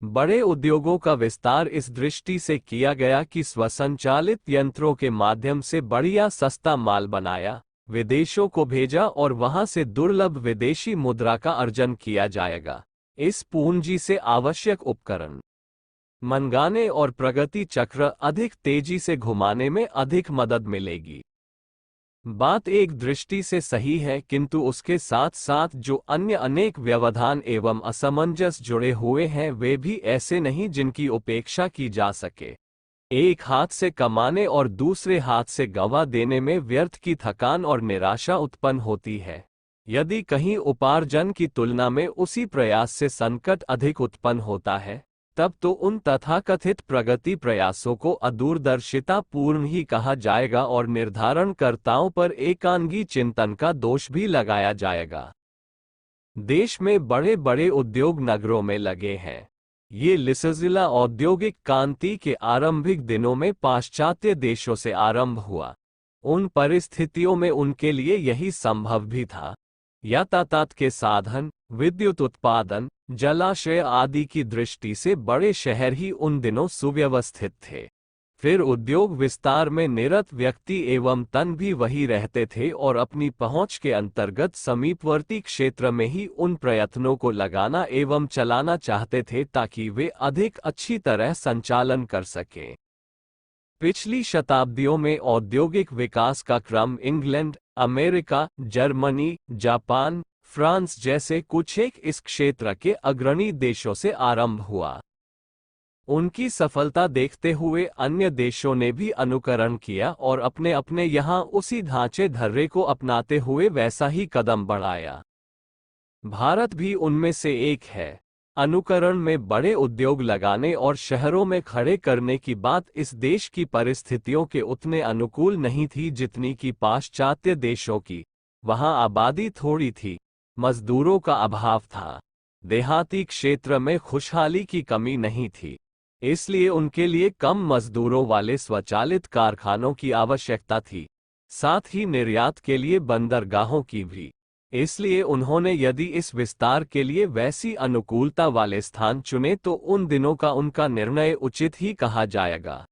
बड़े उद्योगों का विस्तार इस दृष्टि से किया गया कि स्वसंचालित यंत्रों के माध्यम से बढ़िया सस्ता माल बनाया, विदेशों को भेजा और वहां से दुर्लभ विदेशी मुद्रा का अर्जन किया जाएगा। इस पूंजी से आवश्यक उपकरण मंगाने और प्रगति चक्र अधिक तेजी से घुमाने में अधिक मदद मिलेगी। बात एक दृष्टि से सही है, किंतु उसके साथ साथ जो अन्य अनेक व्यवधान एवं असमंजस जुड़े हुए हैं वे भी ऐसे नहीं जिनकी उपेक्षा की जा सके। एक हाथ से कमाने और दूसरे हाथ से गंवा देने में व्यर्थ की थकान और निराशा उत्पन्न होती है। यदि कहीं उपार्जन की तुलना में उसी प्रयास से संकट अधिक उत्पन्न होता है, तब तो उन तथाकथित प्रगति प्रयासों को अदूरदर्शिता पूर्ण ही कहा जाएगा और निर्धारणकर्ताओं पर एकांगी चिंतन का दोष भी लगाया जाएगा। देश में बड़े बड़े उद्योग नगरों में लगे हैं। ये सिलसिला औद्योगिक क्रांति के आरंभिक दिनों में पाश्चात्य देशों से आरंभ हुआ। उन परिस्थितियों में उनके लिए यही संभव भी था। यातायात के साधन, विद्युत उत्पादन, जलाशय आदि की दृष्टि से बड़े शहर ही उन दिनों सुव्यवस्थित थे। फिर उद्योग विस्तार में निरत व्यक्ति एवं तन भी वही रहते थे और अपनी पहुंच के अंतर्गत समीपवर्ती क्षेत्र में ही उन प्रयत्नों को लगाना एवं चलाना चाहते थे ताकि वे अधिक अच्छी तरह संचालन कर सकें। पिछली शताब्दियों में औद्योगिक विकास का क्रम England, America, Germany, Japan, France जैसे कुछ एक इस क्षेत्र के अग्रणी देशों से आरंभ हुआ। उनकी सफलता देखते हुए अन्य देशों ने भी अनुकरण किया और अपने अपने यहाँ उसी ढांचे धर्रे को अपनाते हुए वैसा ही कदम बढ़ाया। भारत भी उनमें से एक है। अनुकरण में बड़े उद्योग लगाने और शहरों में खड़े करने की बात इस देश की परिस्थितियों के उतने अनुकूल नहीं थी जितनी कि पाश्चात्य देशों की। वहां आबादी थोड़ी थी, मजदूरों का अभाव था, देहाती क्षेत्र में खुशहाली की कमी नहीं थी, इसलिए उनके लिए कम मजदूरों वाले स्वचालित कारखानों की आवश्यकता थी, साथ ही निर्यात के लिए बंदरगाहों की भी। इसलिए उन्होंने यदि इस विस्तार के लिए वैसी अनुकूलता वाले स्थान चुने तो उन दिनों का उनका निर्णय उचित ही कहा जाएगा।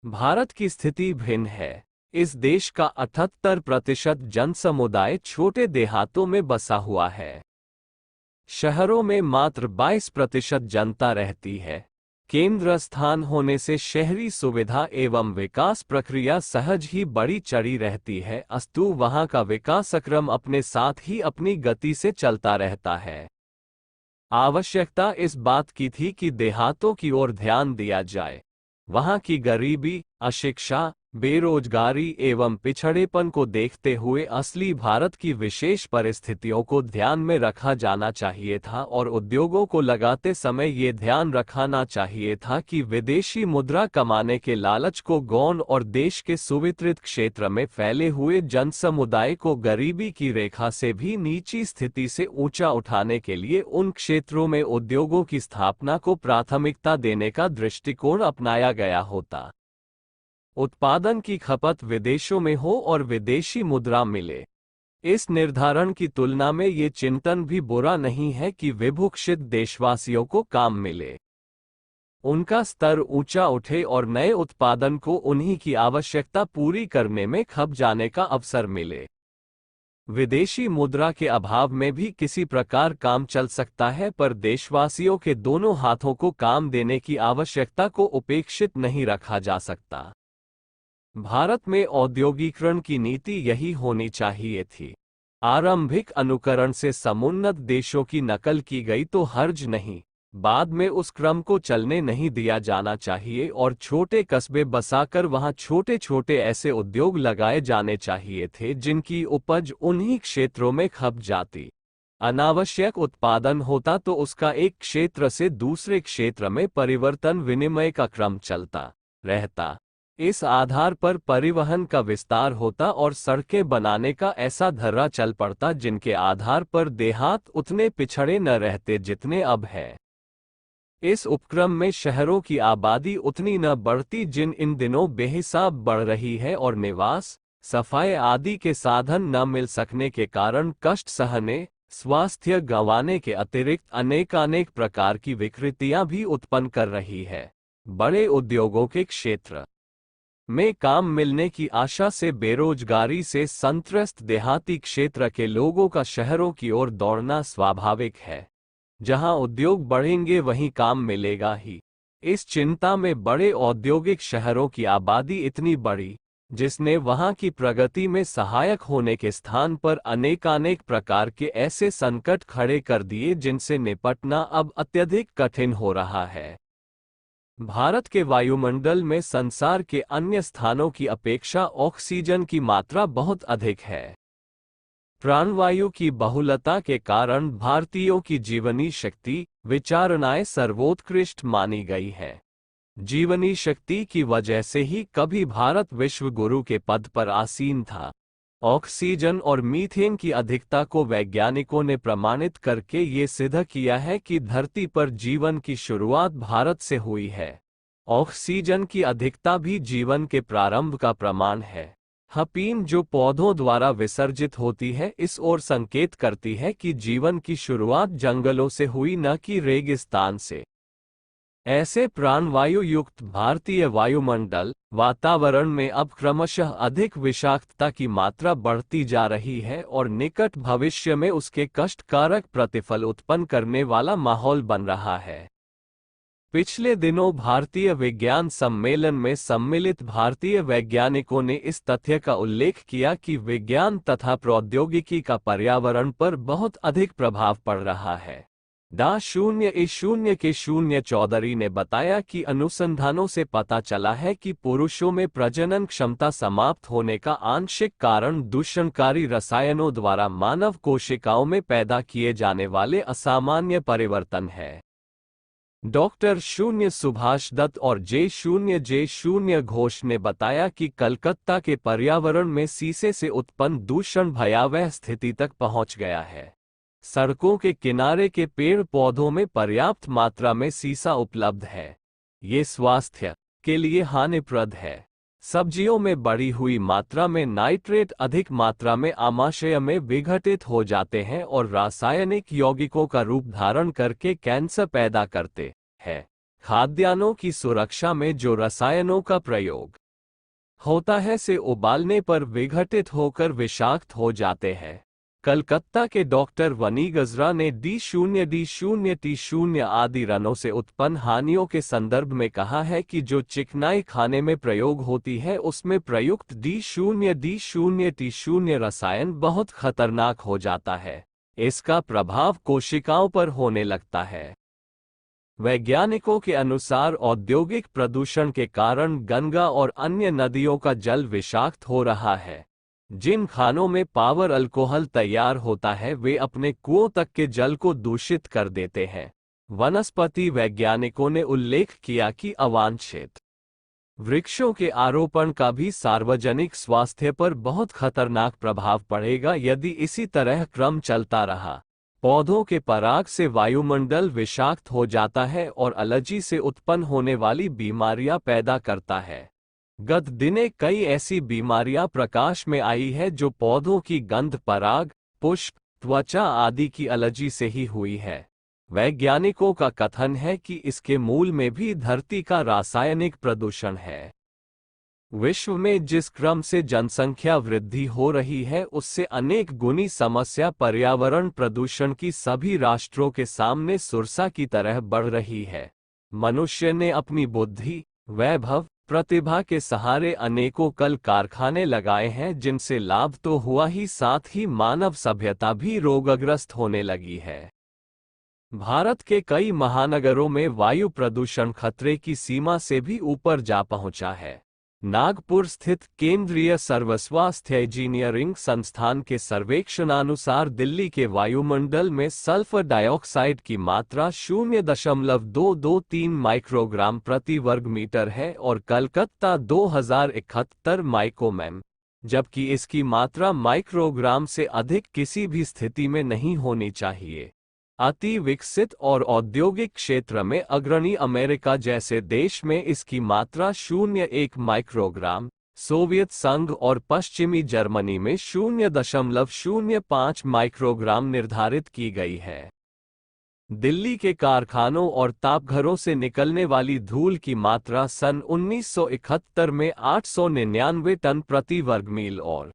भारत की स्थिति भिन्न है। इस देश का 78% जनसमुदाय छोटे देहातों में बसा हुआ है। शहरों में मात्र 22% जनता रहती है। केंद्र स्थान होने से शहरी सुविधा एवं विकास प्रक्रिया सहज ही बड़ी चढ़ी रहती है, अस्तु वहां का विकासक्रम अपने साथ ही अपनी गति से चलता रहता है। आवश्यकता इस बात की थी कि देहातों की ओर ध्यान दिया जाए। वहां की गरीबी, अशिक्षा, बेरोजगारी एवं पिछड़ेपन को देखते हुए असली भारत की विशेष परिस्थितियों को ध्यान में रखा जाना चाहिए था और उद्योगों को लगाते समय ये ध्यान रखना चाहिए था कि विदेशी मुद्रा कमाने के लालच को गौण और देश के सुवितरित क्षेत्र में फैले हुए जनसमुदाय को गरीबी की रेखा से भी नीची स्थिति से ऊंचा उठाने के लिए उन क्षेत्रों में उद्योगों की स्थापना को प्राथमिकता देने का दृष्टिकोण अपनाया गया होता। उत्पादन की खपत विदेशों में हो और विदेशी मुद्रा मिले। इस निर्धारण की तुलना में ये चिंतन भी बुरा नहीं है कि विभुक्षित देशवासियों को काम मिले, उनका स्तर ऊंचा उठे और नए उत्पादन को उन्हीं की आवश्यकता पूरी करने में खप जाने का अवसर मिले। विदेशी मुद्रा के अभाव में भी किसी प्रकार काम चल सकता है, पर देशवासियों के दोनों हाथों को काम देने की आवश्यकता को उपेक्षित नहीं रखा जा सकता। भारत में औद्योगिकरण की नीति यही होनी चाहिए थी। आरंभिक अनुकरण से समुन्नत देशों की नकल की गई तो हर्ज नहीं, बाद में उस क्रम को चलने नहीं दिया जाना चाहिए और छोटे कस्बे बसाकर वहां छोटे छोटे ऐसे उद्योग लगाए जाने चाहिए थे जिनकी उपज उन्हीं क्षेत्रों में खप जाती। अनावश्यक उत्पादन होता तो उसका एक क्षेत्र से दूसरे क्षेत्र में परिवर्तन विनिमय का क्रम चलता रहता। इस आधार पर परिवहन का विस्तार होता और सड़कें बनाने का ऐसा धर्रा चल पड़ता जिनके आधार पर देहात उतने पिछड़े न रहते जितने अब है। इस उपक्रम में शहरों की आबादी उतनी न बढ़ती जिन इन दिनों बेहिसाब बढ़ रही है और निवास, सफाई आदि के साधन न मिल सकने के कारण कष्ट सहने, स्वास्थ्य गंवाने के अतिरिक्त अनेक प्रकार की विकृतियां भी उत्पन्न कर रही है। बड़े उद्योगों के क्षेत्र में काम मिलने की आशा से बेरोजगारी से संत्रस्त देहाती क्षेत्र के लोगों का शहरों की ओर दौड़ना स्वाभाविक है। जहां उद्योग बढ़ेंगे वहीं काम मिलेगा ही। इस चिंता में बड़े औद्योगिक शहरों की आबादी इतनी बढ़ी, जिसने वहां की प्रगति में सहायक होने के स्थान पर अनेक प्रकार के ऐसे संकट खड़े कर दिए जिनसे निपटना अब अत्यधिक कठिन हो रहा है। भारत के वायुमंडल में संसार के अन्य स्थानों की अपेक्षा ऑक्सीजन की मात्रा बहुत अधिक है। प्राणवायु की बहुलता के कारण भारतीयों की जीवनी शक्ति विचारणाएं सर्वोत्कृष्ट मानी गई है। जीवनी शक्ति की वजह से ही कभी भारत विश्व गुरु के पद पर आसीन था। ऑक्सीजन और मीथेन की अधिकता को वैज्ञानिकों ने प्रमाणित करके ये सिद्ध किया है कि धरती पर जीवन की शुरुआत भारत से हुई है। ऑक्सीजन की अधिकता भी जीवन के प्रारंभ का प्रमाण है। हपीन जो पौधों द्वारा विसर्जित होती है इस ओर संकेत करती है कि जीवन की शुरुआत जंगलों से हुई, न कि रेगिस्तान से। ऐसे प्राणवायु युक्त भारतीय वायुमंडल वातावरण में अब क्रमशः अधिक विषाक्तता की मात्रा बढ़ती जा रही है और निकट भविष्य में उसके कष्टकारक प्रतिफल उत्पन्न करने वाला माहौल बन रहा है। पिछले दिनों भारतीय विज्ञान सम्मेलन में सम्मिलित भारतीय वैज्ञानिकों ने इस तथ्य का उल्लेख किया कि विज्ञान तथा प्रौद्योगिकी का पर्यावरण पर बहुत अधिक प्रभाव पड़ रहा है। डा.0.0 चौधरी ने बताया कि अनुसंधानों से पता चला है कि पुरुषों में प्रजनन क्षमता समाप्त होने का आंशिक कारण दूषणकारी रसायनों द्वारा मानव कोशिकाओं में पैदा किए जाने वाले असामान्य परिवर्तन है। डॉक्टर सुभाष दत्त और जे0 घोष ने बताया कि कलकत्ता के पर्यावरण में सीसे से उत्पन्न दूषण भयावह स्थिति तक पहुंच गया है। सड़कों के किनारे के पेड़ पौधों में पर्याप्त मात्रा में सीसा उपलब्ध है। ये स्वास्थ्य के लिए हानिप्रद है। सब्जियों में बढ़ी हुई मात्रा में नाइट्रेट अधिक मात्रा में आमाशय में विघटित हो जाते हैं और रासायनिक यौगिकों का रूप धारण करके कैंसर पैदा करते हैं। खाद्यान्नों की सुरक्षा में जो रसायनों का प्रयोग होता है से उबालने पर विघटित होकर विषाक्त हो जाते हैं। कलकत्ता के डॉक्टर वनी गजरा ने D0 आदि रनों से उत्पन्न हानियों के संदर्भ में कहा है कि जो चिकनाई खाने में प्रयोग होती है उसमें प्रयुक्त D0 रसायन बहुत खतरनाक हो जाता है। इसका प्रभाव कोशिकाओं पर होने लगता है। वैज्ञानिकों के अनुसार औद्योगिक प्रदूषण के कारण गंगा और अन्य नदियों का जल विषाक्त हो रहा है। जिन खानों में पावर अल्कोहल तैयार होता है वे अपने कुओं तक के जल को दूषित कर देते हैं। वनस्पति वैज्ञानिकों ने उल्लेख किया कि अवांछित वृक्षों के आरोपण का भी सार्वजनिक स्वास्थ्य पर बहुत खतरनाक प्रभाव पड़ेगा यदि इसी तरह क्रम चलता रहा। पौधों के पराग से वायुमंडल विषाक्त हो जाता है और एलर्जी से उत्पन्न होने वाली बीमारियां पैदा करता है। गत दिने कई ऐसी बीमारियां प्रकाश में आई है जो पौधों की गंध, पराग, पुष्प, त्वचा आदि की एलर्जी से ही हुई है। वैज्ञानिकों का कथन है कि इसके मूल में भी धरती का रासायनिक प्रदूषण है। विश्व में जिस क्रम से जनसंख्या वृद्धि हो रही है उससे अनेक गुनी समस्या पर्यावरण प्रदूषण की सभी राष्ट्रों के सामने सुरसा की तरह बढ़ रही है। मनुष्य ने अपनी बुद्धि, वैभव, प्रतिभा के सहारे अनेकों कल कारखाने लगाए हैं जिनसे लाभ तो हुआ ही साथ ही मानव सभ्यता भी रोगग्रस्त होने लगी है। भारत के कई महानगरों में वायु प्रदूषण खतरे की सीमा से भी ऊपर जा पहुंचा है। नागपुर स्थित केंद्रीय सर्वस्वास्थ्य इंजीनियरिंग संस्थान के सर्वेक्षणानुसार दिल्ली के वायुमंडल में सल्फर डाइऑक्साइड की मात्रा 0.223 माइक्रोग्राम प्रति वर्ग मीटर है और कलकत्ता 2071 माइक्रोमैम, जबकि इसकी मात्रा माइक्रोग्राम से अधिक किसी भी स्थिति में नहीं होनी चाहिए। अति विकसित और औद्योगिक क्षेत्र में अग्रणी अमेरिका जैसे देश में इसकी मात्रा 0.1 माइक्रोग्राम सोवियत संघ और पश्चिमी जर्मनी में 0.05 माइक्रोग्राम निर्धारित की गई है। दिल्ली के कारखानों और तापघरों से निकलने वाली धूल की मात्रा सन 1971 में 899 टन प्रति वर्ग मील और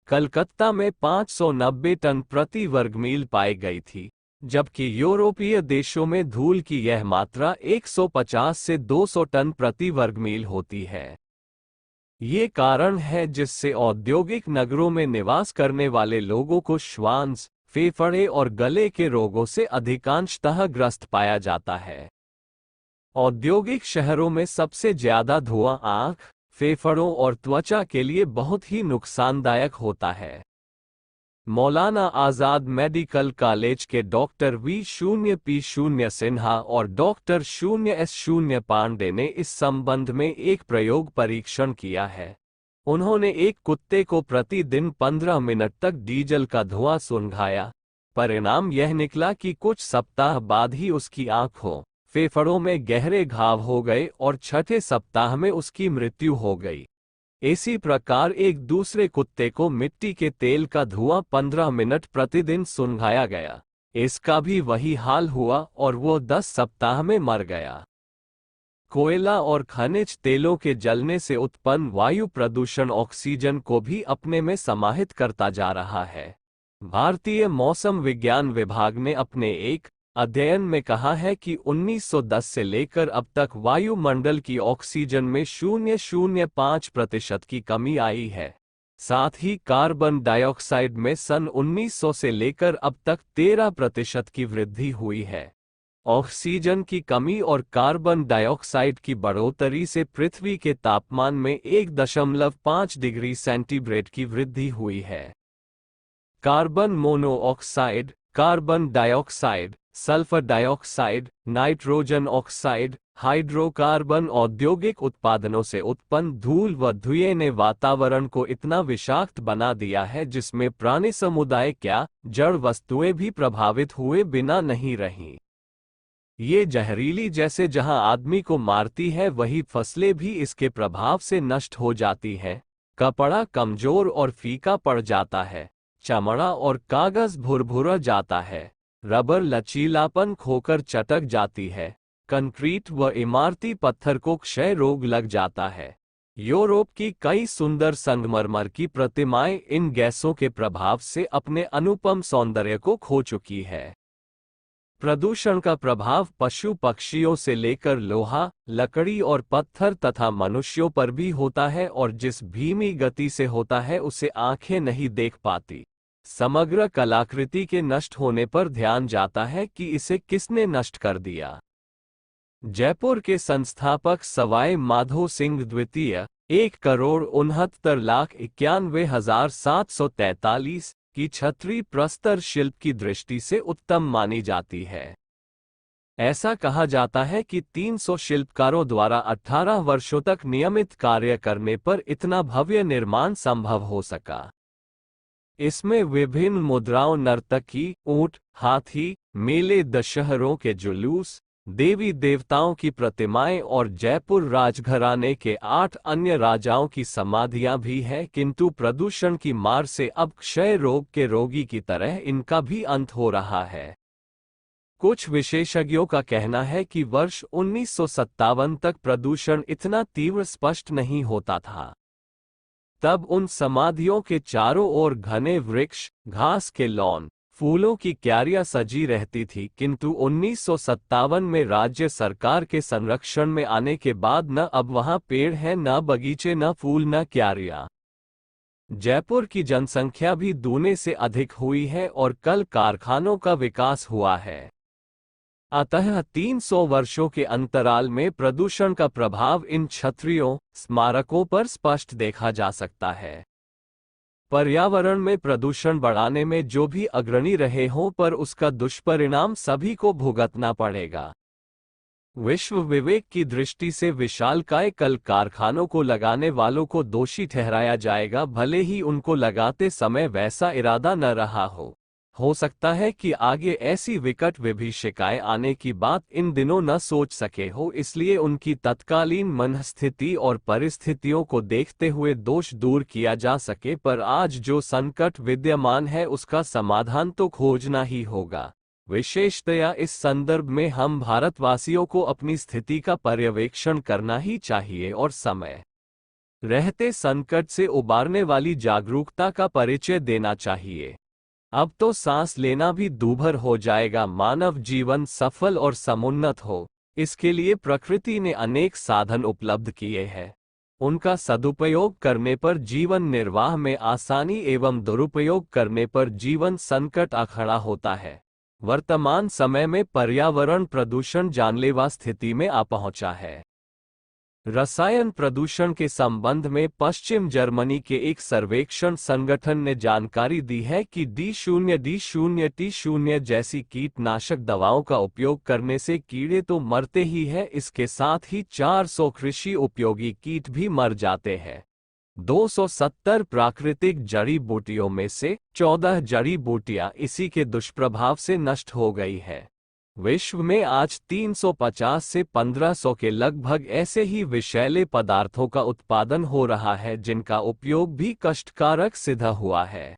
कलकत्ता में 590 टन प्रति वर्ग मील पाई गई थी, जबकि यूरोपीय देशों में धूल की यह मात्रा 150 से 200 टन प्रति वर्ग मील होती है। ये कारण है जिससे औद्योगिक नगरों में निवास करने वाले लोगों को श्वास, फेफड़े और गले के रोगों से अधिकांशतः ग्रस्त पाया जाता है। औद्योगिक शहरों में सबसे ज्यादा धुआं आंख, फेफड़ों और त्वचा के लिए बहुत ही नुकसानदायक होता है। मौलाना आजाद मेडिकल कॉलेज के डॉक्टर V0P0 सिन्हा और डॉक्टर 0S0 पांडे ने इस संबंध में एक प्रयोग परीक्षण किया है। उन्होंने एक कुत्ते को प्रतिदिन 15 मिनट तक डीजल का धुआं सूंघाया। परिणाम यह निकला कि कुछ सप्ताह बाद ही उसकी आंखों, फेफड़ों में गहरे घाव हो गए और छठे सप्ताह में उसकी मृत्यु हो गई। इसी प्रकार एक दूसरे कुत्ते को मिट्टी के तेल का धुआं 15 मिनट प्रतिदिन सूंघाया गया। इसका भी वही हाल हुआ और वो 10 सप्ताह में मर गया। कोयला और खनिज तेलों के जलने से उत्पन्न वायु प्रदूषण ऑक्सीजन को भी अपने में समाहित करता जा रहा है। भारतीय मौसम विज्ञान विभाग ने अपने एक अध्ययन में कहा है कि 1910 से लेकर अब तक वायुमंडल की ऑक्सीजन में 0.05% की कमी आई है। साथ ही कार्बन डाइऑक्साइड में सन 1900 से लेकर अब तक 13% की वृद्धि हुई है। ऑक्सीजन की कमी और कार्बन डाइऑक्साइड की बढ़ोतरी से पृथ्वी के तापमान में 1.5 डिग्री सेंटीग्रेड की वृद्धि हुई है। Carbon monoxide, carbon dioxide, sulphur dioxide, nitrogen oxide, hydrocarbon औद्योगिक उत्पादनों से उत्पन्न धूल व धुएं ने वातावरण को इतना विषाक्त बना दिया है जिसमें प्राणी समुदाय क्या, जड़ वस्तुएं भी प्रभावित हुए बिना नहीं रहीं। ये जहरीली जैसे जहां आदमी को मारती है वही फसलें भी इसके प्रभाव से नष्ट हो जाती हैं। कपड़ा कमजोर और फीका पड़ जाता है, चमड़ा और कागज भुरभुरा जाता है, रबर लचीलापन खोकर चटक जाती है, कंक्रीट व इमारती पत्थर को क्षय रोग लग जाता है। यूरोप की कई सुंदर संगमरमर की प्रतिमाएं इन गैसों के प्रभाव से अपने अनुपम सौंदर्य को खो चुकी है। प्रदूषण का प्रभाव पशु पक्षियों से लेकर लोहा, लकड़ी और पत्थर तथा मनुष्यों पर भी होता है और जिस धीमी गति से होता है उसे आंखें नहीं देख पाती। समग्र कलाकृति के नष्ट होने पर ध्यान जाता है कि इसे किसने नष्ट कर दिया। जयपुर के संस्थापक सवाई माधो सिंह द्वितीय 1,69,91,743 की छतरी प्रस्तर शिल्प की दृष्टि से उत्तम मानी जाती है। ऐसा कहा जाता है कि 300 शिल्पकारों द्वारा 18 वर्षों तक नियमित कार्य करने पर इतना भव्य निर्माण संभव हो सका। इसमें विभिन्न मुद्राओं, नर्तकी, ऊंट, हाथी, मेले, दशहरों के जुलूस, देवी देवताओं की प्रतिमाएं और जयपुर राजघराने के 8 अन्य राजाओं की समाधियां भी हैं, किंतु प्रदूषण की मार से अब क्षय रोग के रोगी की तरह इनका भी अंत हो रहा है। कुछ विशेषज्ञों का कहना है कि वर्ष 1957 तक प्रदूषण इतना तीव्र स्पष्ट नहीं होता था। तब उन समाधियों के चारों ओर घने वृक्ष, घास के लॉन, फूलों की क्यारियां सजी रहती थी, किंतु 1957 में राज्य सरकार के संरक्षण में आने के बाद न अब वहां पेड़ हैं, न बगीचे, न फूल, न क्यारियां। जयपुर की जनसंख्या भी दूने से अधिक हुई है और कल कारखानों का विकास हुआ है। अतः 300 वर्षों के अंतराल में प्रदूषण का प्रभाव इन छतरियों, स्मारकों पर स्पष्ट देखा जा सकता है। पर्यावरण में प्रदूषण बढ़ाने में जो भी अग्रणी रहे हों, पर उसका दुष्परिणाम सभी को भुगतना पड़ेगा। विश्व विवेक की दृष्टि से विशालकाय कल कारखानों को लगाने वालों को दोषी ठहराया जाएगा, भले ही उनको लगाते समय वैसा इरादा न रहा हो। हो सकता है कि आगे ऐसी विकट विभीषिकाएं आने की बात इन दिनों न सोच सके हो, इसलिए उनकी तत्कालीन मनस्थिति और परिस्थितियों को देखते हुए दोष दूर किया जा सके, पर आज जो संकट विद्यमान है उसका समाधान तो खोजना ही होगा। विशेषतया इस संदर्भ में हम भारतवासियों को अपनी स्थिति का पर्यवेक्षण करना ही चाहिए और समय रहते संकट से उबारने वाली जागरूकता का परिचय देना चाहिए। अब तो सांस लेना भी दूभर हो जाएगा। मानव जीवन सफल और समुन्नत हो, इसके लिए प्रकृति ने अनेक साधन उपलब्ध किए हैं। उनका सदुपयोग करने पर जीवन निर्वाह में आसानी एवं दुरुपयोग करने पर जीवन संकट आ खड़ा होता है। वर्तमान समय में पर्यावरण प्रदूषण जानलेवा स्थिति में आ पहुंचा है। रसायन प्रदूषण के संबंध में पश्चिम जर्मनी के एक सर्वेक्षण संगठन ने जानकारी दी है कि D0, D0, T0 जैसी कीटनाशक दवाओं का उपयोग करने से कीड़े तो मरते ही हैं, इसके साथ ही 400 कृषि उपयोगी कीट भी मर जाते हैं। 270 प्राकृतिक जड़ी बूटियों में से 14 जड़ी बूटियां इसी के दुष्प्रभाव से नष्ट हो गई है। विश्व में आज 350 से 1500 के लगभग ऐसे ही विषैले पदार्थों का उत्पादन हो रहा है जिनका उपयोग भी कष्टकारक सिद्ध हुआ है।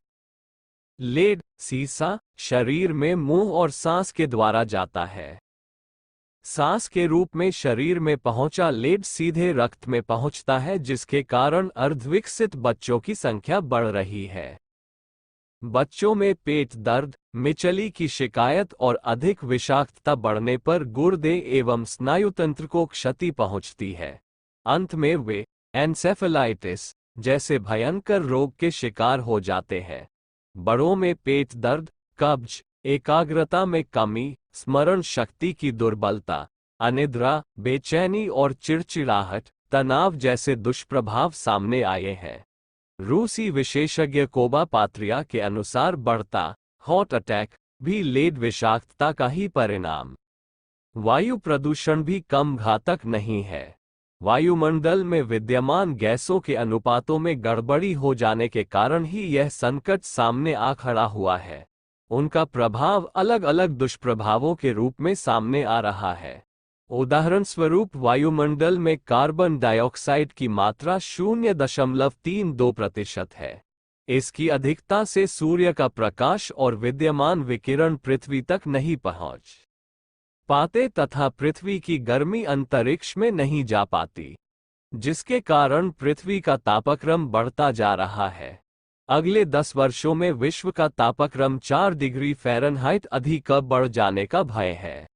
लेड, सीसा शरीर में मुंह और सांस के द्वारा जाता है। सांस के रूप में शरीर में पहुंचा लेड सीधे रक्त में पहुंचता है, जिसके कारण अर्धविकसित बच्चों की संख्या बढ़ रही है। बच्चों में पेट दर्द, मिचली की शिकायत और अधिक विषाक्तता बढ़ने पर गुर्दे एवं स्नायुतंत्र को क्षति पहुंचती है। अंत में वे एन्सेफेलाइटिस जैसे भयंकर रोग के शिकार हो जाते हैं। बड़ों में पेट दर्द, कब्ज, एकाग्रता में कमी, स्मरण शक्ति की दुर्बलता, अनिद्रा, बेचैनी और चिड़चिड़ाहट, तनाव जैसे दुष्प्रभाव सामने आए हैं। रूसी विशेषज्ञ कोबा पात्रिया के अनुसार बढ़ता हार्ट अटैक भी लेड विषाक्तता का ही परिणाम। वायु प्रदूषण भी कम घातक नहीं है। वायुमंडल में विद्यमान गैसों के अनुपातों में गड़बड़ी हो जाने के कारण ही यह संकट सामने आ खड़ा हुआ है। उनका प्रभाव अलग अलग दुष्प्रभावों के रूप में सामने आ रहा है। उदाहरण स्वरूप वायुमंडल में कार्बन डाइऑक्साइड की मात्रा 0.32% है। इसकी अधिकता से सूर्य का प्रकाश और विद्यमान विकिरण पृथ्वी तक नहीं पहुंच पाते तथा पृथ्वी की गर्मी अंतरिक्ष में नहीं जा पाती, जिसके कारण पृथ्वी का तापक्रम बढ़ता जा रहा है। अगले 10 वर्षों में विश्व का तापक्रम 4 डिग्री फ़ारेनहाइट अधिक बढ़ जाने का भय है।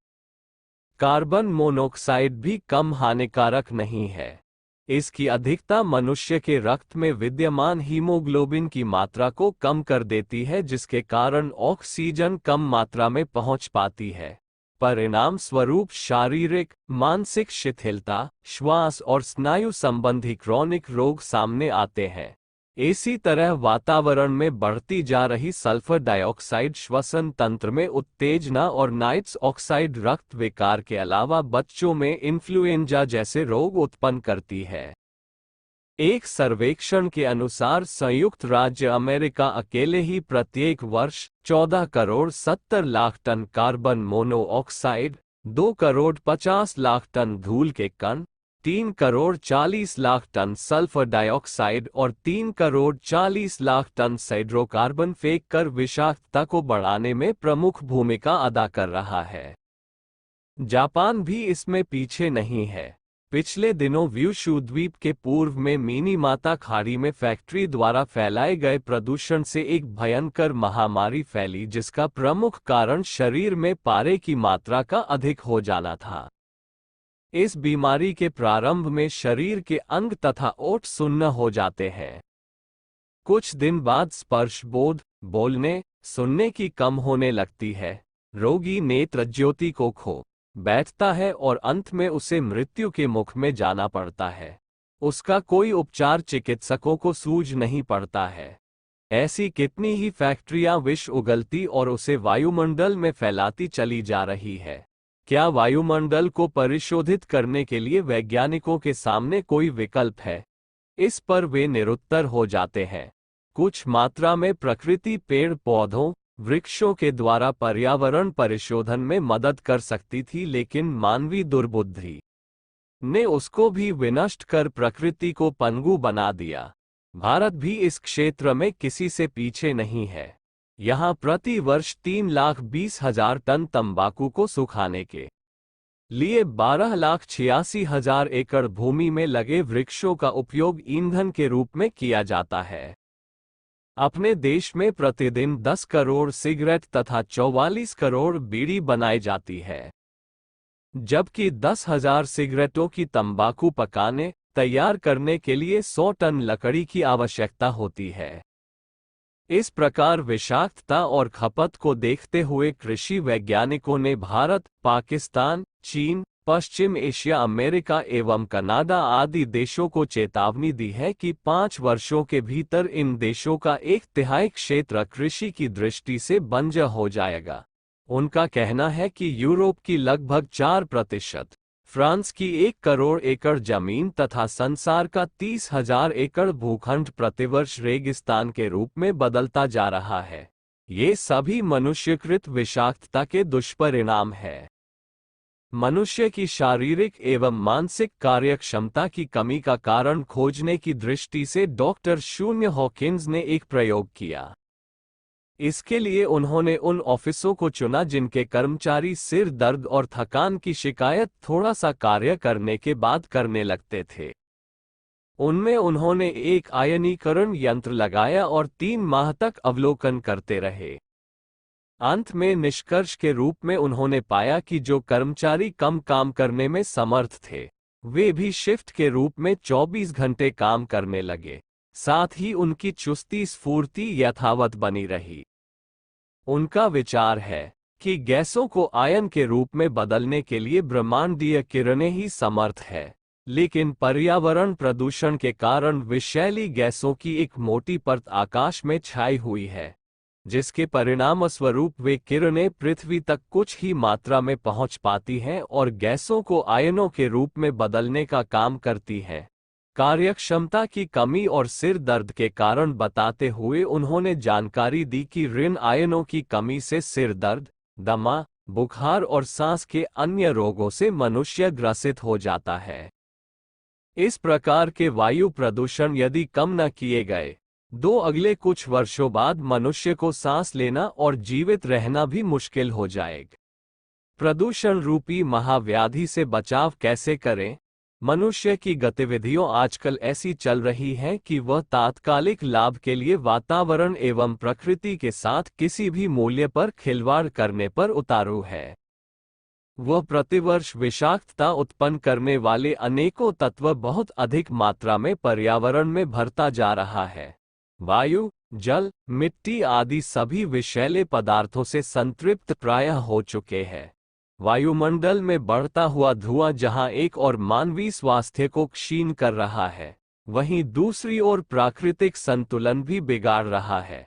कार्बन मोनोऑक्साइड भी कम हानिकारक नहीं है। इसकी अधिकता मनुष्य के रक्त में विद्यमान हीमोग्लोबिन की मात्रा को कम कर देती है, जिसके कारण ऑक्सीजन कम मात्रा में पहुंच पाती है। परिणाम स्वरूप शारीरिक, मानसिक शिथिलता, श्वास और स्नायु संबंधी क्रॉनिक रोग सामने आते हैं। इसी तरह वातावरण में बढ़ती जा रही सल्फर डाइऑक्साइड श्वसन तंत्र में उत्तेजना और नाइट्रस ऑक्साइड रक्त विकार के अलावा बच्चों में इन्फ्लुएंजा जैसे रोग उत्पन्न करती है। एक सर्वेक्षण के अनुसार संयुक्त राज्य अमेरिका अकेले ही प्रत्येक वर्ष 14 crore 70 lakh ton carbon monoxide, 2 crore 50 lakh ton धूल के कण, 3 crore 40 lakh ton sulphur dioxide और 3 करोड़ 40 लाख टन हाइड्रोकार्बन फेंक कर विषाक्तता को बढ़ाने में प्रमुख भूमिका अदा कर रहा है। जापान भी इसमें पीछे नहीं है। पिछले दिनों व्यूशु द्वीप के पूर्व में मिनीमाता खाड़ी में फैक्ट्री द्वारा फैलाए गए प्रदूषण से एक भयंकर महामारी फैली, जिसका प्रमुख कारण शरीर में पारे की मात्रा का अधिक हो जाना था। इस बीमारी के प्रारंभ में शरीर के अंग तथा ओठ सुन्न हो जाते हैं। कुछ दिन बाद स्पर्श बोध, बोलने, सुनने की कम होने लगती है। रोगी नेत्र ज्योति को खो बैठता है और अंत में उसे मृत्यु के मुख में जाना पड़ता है। उसका कोई उपचार चिकित्सकों को सूझ नहीं पड़ता है। ऐसी कितनी ही फैक्ट्रियां विष उगलती और उसे वायुमंडल में फैलाती चली जा रही है। क्या वायुमंडल को परिशोधित करने के लिए वैज्ञानिकों के सामने कोई विकल्प है? इस पर वे निरुत्तर हो जाते हैं। कुछ मात्रा में प्रकृति पेड़ पौधों, वृक्षों के द्वारा पर्यावरण परिशोधन में मदद कर सकती थी, लेकिन मानवीय दुर्बुद्धि ने उसको भी विनष्ट कर प्रकृति को पनगु बना दिया। भारत भी इस क्षेत्र में किसी से पीछे नहीं है। यहाँ प्रति वर्ष 3,20,000 टन तंबाकू को सुखाने के लिए 12,86,000 एकड़ भूमि में लगे वृक्षों का उपयोग ईंधन के रूप में किया जाता है। अपने देश में प्रतिदिन 10 करोड़ सिगरेट तथा 44 करोड़ बीड़ी बनाई जाती है, जबकि 10,000 सिगरेटों की तंबाकू पकाने तैयार करने के लिए 100 टन लकड़ी की आवश्यकता होती है। इस प्रकार विषाक्तता और खपत को देखते हुए कृषि वैज्ञानिकों ने भारत, पाकिस्तान, चीन, पश्चिम एशिया, अमेरिका एवं कनाडा आदि देशों को चेतावनी दी है कि 5 वर्षों के भीतर इन देशों का 1/3 क्षेत्र कृषि की दृष्टि से बंजर हो जाएगा। उनका कहना है कि यूरोप की लगभग 4%, फ्रांस की 1 करोड़ एकड़ जमीन तथा संसार का 30,000 एकड़ भूखंड प्रतिवर्ष रेगिस्तान के रूप में बदलता जा रहा है। ये सभी मनुष्यकृत विषाक्तता के दुष्परिणाम है। मनुष्य की शारीरिक एवं मानसिक कार्यक्षमता की कमी का कारण खोजने की दृष्टि से डॉक्टर शून्य हॉकिंस ने एक प्रयोग किया। इसके लिए उन्होंने उन ऑफिसों को चुना जिनके कर्मचारी सिर दर्द और थकान की शिकायत थोड़ा सा कार्य करने के बाद करने लगते थे। उनमें उन्होंने एक आयनीकरण यंत्र लगाया और 3 माह तक अवलोकन करते रहे। अंत में निष्कर्ष के रूप में उन्होंने पाया कि जो कर्मचारी कम काम करने में समर्थ थे, वे भी शिफ्ट के रूप में 24 घंटे काम करने लगे। साथ ही उनकी चुस्ती स्फूर्ति यथावत बनी रही। उनका विचार है कि गैसों को आयन के रूप में बदलने के लिए ब्रह्मांडीय किरणें ही समर्थ है, लेकिन पर्यावरण प्रदूषण के कारण विषैली गैसों की एक मोटी परत आकाश में छाई हुई है, जिसके परिणामस्वरूप वे किरणें पृथ्वी तक कुछ ही मात्रा में पहुंच पाती हैं और गैसों को आयनों के रूप में बदलने का काम करती हैं। कार्यक्षमता की कमी और सिर दर्द के कारण बताते हुए उन्होंने जानकारी दी कि ऋण आयनों की कमी से सिर दर्द, दमा, बुखार और सांस के अन्य रोगों से मनुष्य ग्रसित हो जाता है। इस प्रकार के वायु प्रदूषण यदि कम न किए गए, अगले कुछ वर्षों बाद मनुष्य को सांस लेना और जीवित रहना भी मुश्किल हो जाएगा। प्रदूषण रूपी महाव्याधि से बचाव कैसे करें? मनुष्य की गतिविधियां आजकल ऐसी चल रही हैं कि वह तात्कालिक लाभ के लिए वातावरण एवं प्रकृति के साथ किसी भी मूल्य पर खिलवाड़ करने पर उतारू है। वह प्रतिवर्ष विषाक्तता उत्पन्न करने वाले अनेकों तत्व बहुत अधिक मात्रा में पर्यावरण में भरता जा रहा है। वायु, जल, मिट्टी आदि सभी विषैले पदार्थों से संतृप्त प्रायः हो चुके हैं। वायुमंडल में बढ़ता हुआ धुआं जहां एक ओर मानवीय स्वास्थ्य को क्षीण कर रहा है, वहीं दूसरी ओर प्राकृतिक संतुलन भी बिगाड़ रहा है।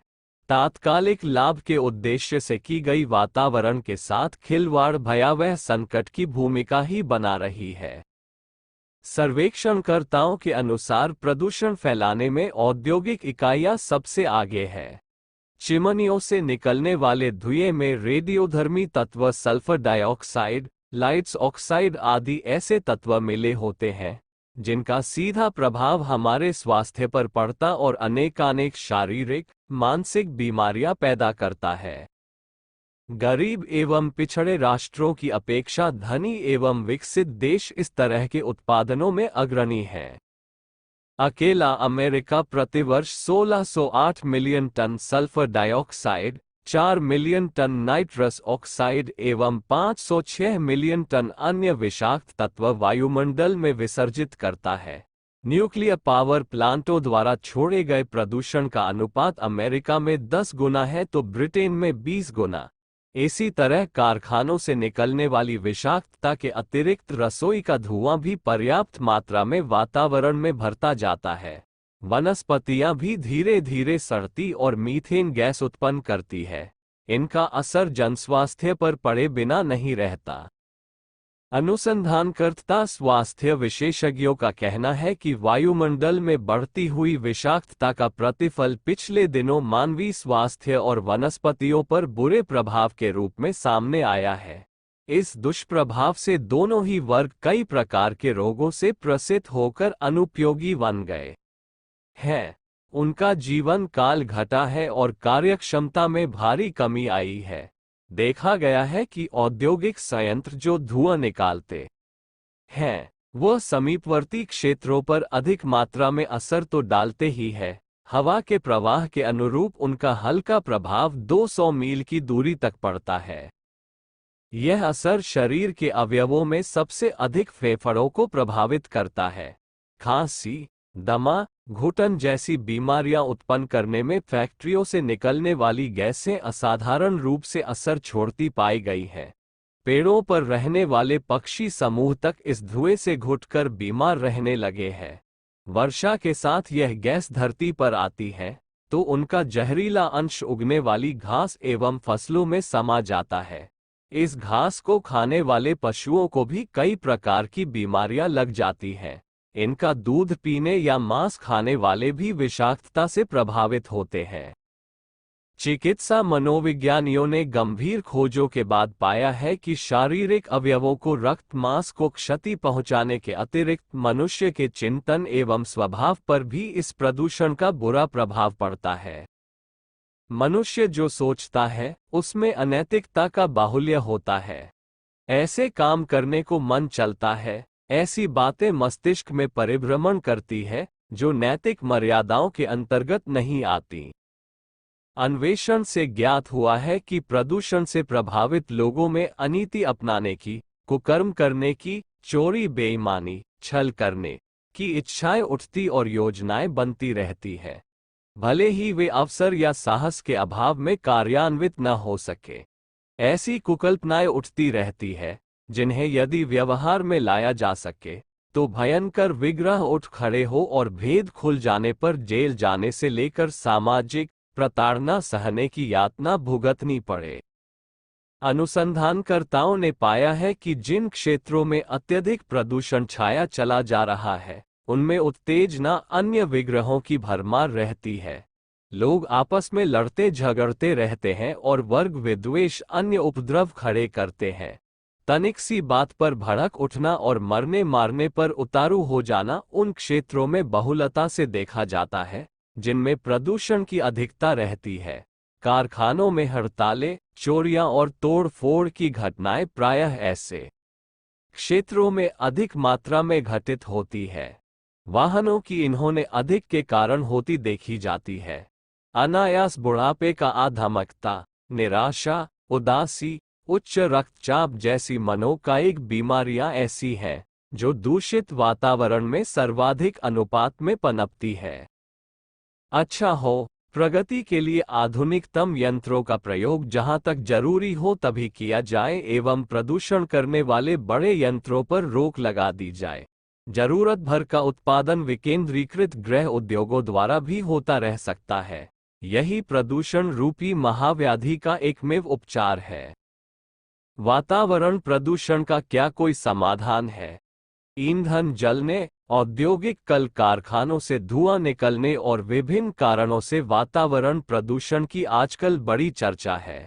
तात्कालिक लाभ के उद्देश्य से की गई वातावरण के साथ खिलवाड़ भयावह संकट की भूमिका ही बना रही है। सर्वेक्षणकर्ताओं के अनुसार प्रदूषण फैलाने में औद्योगिक इकाइयां सबसे आगे है। चिमनियों से निकलने वाले धुएं में रेडियोधर्मी तत्व सल्फर डाइऑक्साइड, लाइट्स ऑक्साइड आदि ऐसे तत्व मिले होते हैं जिनका सीधा प्रभाव हमारे स्वास्थ्य पर पड़ता और अनेकानेक शारीरिक, मानसिक बीमारियां पैदा करता है। गरीब एवं पिछड़े राष्ट्रों की अपेक्षा धनी एवं विकसित देश इस तरह के उत्पादनों में अग्रणी हैं। अकेला अमेरिका प्रतिवर्ष 1608 million ton sulphur dioxide, 4 million ton nitrous oxide एवं 506 मिलियन टन अन्य विषाक्त तत्व वायुमंडल में विसर्जित करता है। न्यूक्लियर पावर प्लांटों द्वारा छोड़े गए प्रदूषण का अनुपात अमेरिका में 10 गुना है तो ब्रिटेन में 20 गुना। इसी तरह कारखानों से निकलने वाली विषाक्तता के अतिरिक्त रसोई का धुआं भी पर्याप्त मात्रा में वातावरण में भरता जाता है। वनस्पतियां भी धीरे धीरे सड़ती और मीथेन गैस उत्पन्न करती है। इनका असर जनस्वास्थ्य पर पड़े बिना नहीं रहता। अनुसंधानकर्ता स्वास्थ्य विशेषज्ञों का कहना है कि वायुमंडल में बढ़ती हुई विषाक्तता का प्रतिफल पिछले दिनों मानवीय स्वास्थ्य और वनस्पतियों पर बुरे प्रभाव के रूप में सामने आया है। इस दुष्प्रभाव से दोनों ही वर्ग कई प्रकार के रोगों से ग्रसित होकर अनुपयोगी बन गए हैं। उनका जीवन काल घटा है और कार्यक्षमता में भारी कमी आई है। देखा गया है कि औद्योगिक संयंत्र जो धुआं निकालते हैं वह समीपवर्ती क्षेत्रों पर अधिक मात्रा में असर तो डालते ही है, हवा के प्रवाह के अनुरूप उनका हल्का प्रभाव 200 मील की दूरी तक पड़ता है। यह असर शरीर के अवयवों में सबसे अधिक फेफड़ों को प्रभावित करता है। खांसी, दमा, घुटन जैसी बीमारियां उत्पन्न करने में फैक्ट्रियों से निकलने वाली गैसें असाधारण रूप से असर छोड़ती पाई गई हैं। पेड़ों पर रहने वाले पक्षी समूह तक इस धुएं से घुटकर बीमार रहने लगे हैं। वर्षा के साथ यह गैस धरती पर आती है तो उनका जहरीला अंश उगने वाली घास एवं फसलों में समा जाता है। इस घास को खाने वाले पशुओं को भी कई प्रकार की बीमारियां लग जाती हैं। इनका दूध पीने या मांस खाने वाले भी विषाक्तता से प्रभावित होते हैं। चिकित्सा मनोविज्ञानियों ने गंभीर खोजों के बाद पाया है कि शारीरिक अवयवों को रक्त मांस को क्षति पहुंचाने के अतिरिक्त मनुष्य के चिंतन एवं स्वभाव पर भी इस प्रदूषण का बुरा प्रभाव पड़ता है। मनुष्य जो सोचता है उसमें अनैतिकता का बाहुल्य होता है। ऐसे काम करने को मन चलता है, ऐसी बातें मस्तिष्क में परिभ्रमण करती है जो नैतिक मर्यादाओं के अंतर्गत नहीं आती। अन्वेषण से ज्ञात हुआ है कि प्रदूषण से प्रभावित लोगों में अनीति अपनाने की, कुकर्म करने की, चोरी, बेईमानी, छल करने की इच्छाएं उठती और योजनाएं बनती रहती है, भले ही वे अवसर या साहस के अभाव में कार्यान्वित न हो सके। ऐसी कुकल्पनाएं उठती रहती है जिन्हें यदि व्यवहार में लाया जा सके तो भयंकर विग्रह उठ खड़े हो और भेद खुल जाने पर जेल जाने से लेकर सामाजिक प्रताड़ना सहने की यातना भुगतनी पड़े। अनुसंधानकर्ताओं ने पाया है कि जिन क्षेत्रों में अत्यधिक प्रदूषण छाया चला जा रहा है उनमें उत्तेजना, अन्य विग्रहों की भरमार रहती है। लोग आपस में लड़ते झगड़ते रहते हैं और वर्ग विद्वेष, अन्य उपद्रव खड़े करते हैं। तनिक सी बात पर भड़क उठना और मरने मारने पर उतारू हो जाना उन क्षेत्रों में बहुलता से देखा जाता है जिनमें प्रदूषण की अधिकता रहती है। कारखानों में हड़तालें, चोरियां और तोड़ फोड़ की घटनाएं प्रायः ऐसे क्षेत्रों में अधिक मात्रा में घटित होती है। वाहनों की इन्होंने अधिक के कारण होती देखी जाती है। अनायास बुढ़ापे का आधामकता, निराशा, उदासी, उच्च रक्तचाप जैसी मनोकायिक बीमारियां ऐसी हैं जो दूषित वातावरण में सर्वाधिक अनुपात में पनपती है। अच्छा हो, प्रगति के लिए आधुनिकतम यंत्रों का प्रयोग जहां तक जरूरी हो तभी किया जाए एवं प्रदूषण करने वाले बड़े यंत्रों पर रोक लगा दी जाए। जरूरत भर का उत्पादन विकेंद्रीकृत गृह उद्योगों द्वारा भी होता रह सकता है। यही प्रदूषण रूपी महाव्याधि का एकमेव उपचार है। वातावरण प्रदूषण का क्या कोई समाधान है? ईंधन जलने, औद्योगिक कल कारखानों से धुआं निकलने और विभिन्न कारणों से वातावरण प्रदूषण की आजकल बड़ी चर्चा है।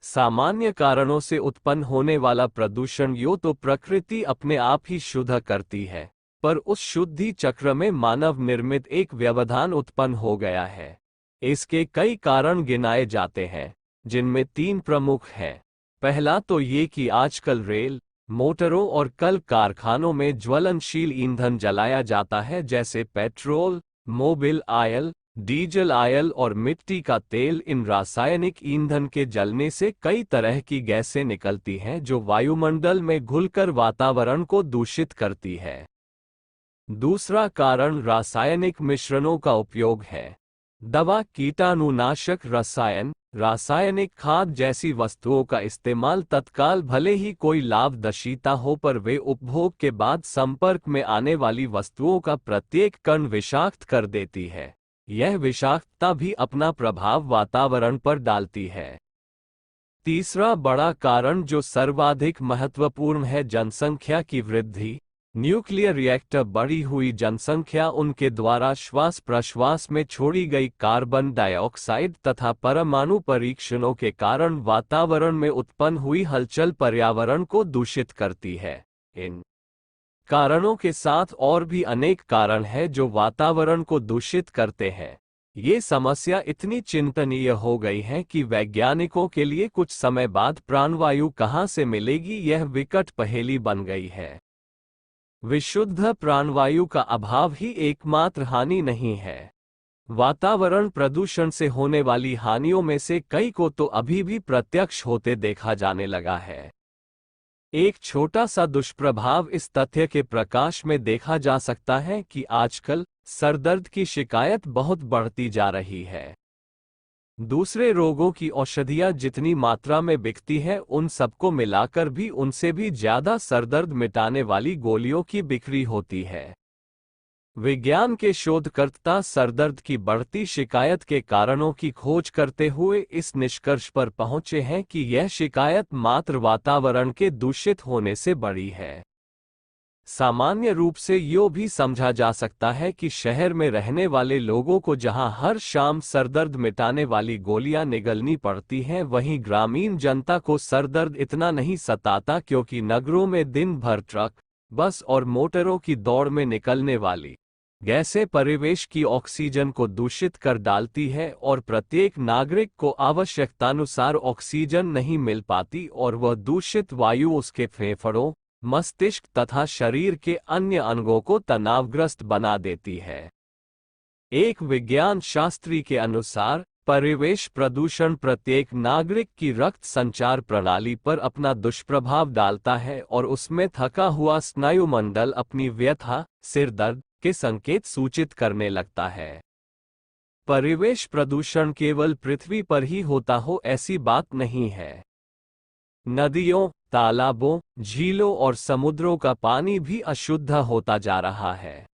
सामान्य कारणों से उत्पन्न होने वाला प्रदूषण यो तो प्रकृति अपने आप ही शुद्ध करती है, पर उस शुद्धि चक्र में मानव निर्मित एक व्यवधान उत्पन्न हो गया है। इसके कई कारण गिनाए जाते हैं जिनमें 3 प्रमुख हैं। पहला तो ये कि आजकल रेल, मोटरों और कल कारखानों में ज्वलनशील ईंधन जलाया जाता है जैसे petrol, mobil oil, diesel oil और मिट्टी का तेल। इन रासायनिक ईंधन के जलने से कई तरह की गैसें निकलती हैं जो वायुमंडल में घुलकर वातावरण को दूषित करती है। दूसरा कारण रासायनिक मिश्रणों का उपयोग है। दवा, कीटाणुनाशक रसायन, रासायनिक खाद जैसी वस्तुओं का इस्तेमाल तत्काल भले ही कोई लाभदशीता हो पर वे उपभोग के बाद संपर्क में आने वाली वस्तुओं का प्रत्येक कण विषाक्त कर देती है। यह विषाक्तता भी अपना प्रभाव वातावरण पर डालती है। तीसरा बड़ा कारण जो सर्वाधिक महत्वपूर्ण है जनसंख्या की वृद्धि। न्यूक्लियर रिएक्टर बढ़ी हुई जनसंख्या, उनके द्वारा श्वास प्रश्वास में छोड़ी गई कार्बन डाइऑक्साइड तथा परमाणु परीक्षणों के कारण वातावरण में उत्पन्न हुई हलचल पर्यावरण को दूषित करती है। इन कारणों के साथ और भी अनेक कारण हैं जो वातावरण को दूषित करते हैं। ये समस्या इतनी चिंतनीय हो गई है कि वैज्ञानिकों के लिए कुछ समय बाद प्राणवायु कहाँ से मिलेगी यह विकट पहेली बन गई है। विशुद्ध प्राणवायु का अभाव ही एकमात्र हानि नहीं है। वातावरण प्रदूषण से होने वाली हानियों में से कई को तो अभी भी प्रत्यक्ष होते देखा जाने लगा है। एक छोटा सा दुष्प्रभाव इस तथ्य के प्रकाश में देखा जा सकता है कि आजकल सरदर्द की शिकायत बहुत बढ़ती जा रही है। दूसरे रोगों की औषधियां जितनी मात्रा में बिकती है, उन सबको मिलाकर भी उनसे भी ज्यादा सरदर्द मिटाने वाली गोलियों की बिक्री होती है। विज्ञान के शोधकर्ता सरदर्द की बढ़ती शिकायत के कारणों की खोज करते हुए इस निष्कर्ष पर पहुंचे हैं कि यह शिकायत मात्र वातावरण के दूषित होने से बढ़ी है। सामान्य रूप से यो भी समझा जा सकता है कि शहर में रहने वाले लोगों को जहां हर शाम सरदर्द मिटाने वाली गोलियां निगलनी पड़ती हैं, वहीं ग्रामीण जनता को सरदर्द इतना नहीं सताता, क्योंकि नगरों में दिन भर ट्रक, बस और मोटरों की दौड़ में निकलने वाली गैसें परिवेश की ऑक्सीजन को दूषित कर डालती है और प्रत्येक नागरिक को आवश्यकतानुसार ऑक्सीजन नहीं मिल पाती और वह दूषित वायु उसके फेफड़ों, मस्तिष्क तथा शरीर के अन्य अंगों को तनावग्रस्त बना देती है। एक विज्ञान शास्त्री के अनुसार परिवेश प्रदूषण प्रत्येक नागरिक की रक्त संचार प्रणाली पर अपना दुष्प्रभाव डालता है और उसमें थका हुआ स्नायुमंडल अपनी व्यथा, सिर दर्द के संकेत सूचित करने लगता है। परिवेश प्रदूषण केवल पृथ्वी पर ही होता हो ऐसी बात नहीं है। नदियों, तालाबों, झीलों और समुद्रों का पानी भी अशुद्ध होता जा रहा है।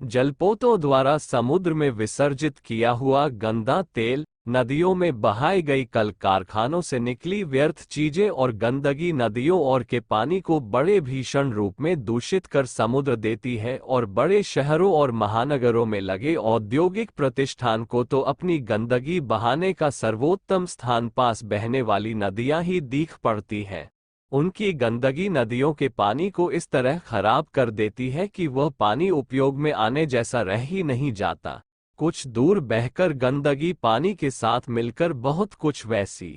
जलपोतों द्वारा समुद्र में विसर्जित किया हुआ गंदा तेल, नदियों में बहाई गई कल कारखानों से निकली व्यर्थ चीजें और गंदगी नदियों और के पानी को बड़े भीषण रूप में दूषित कर समुद्र देती है और बड़े शहरों और महानगरों में लगे औद्योगिक प्रतिष्ठान को तो अपनी गंदगी बहाने का सर्वोत्तम स्थान पास बहने वाली नदियां ही दीख पड़ती हैं। उनकी गंदगी नदियों के पानी को इस तरह खराब कर देती है कि वह पानी उपयोग में आने जैसा रह ही नहीं जाता। कुछ दूर बहकर गंदगी पानी के साथ मिलकर बहुत कुछ वैसी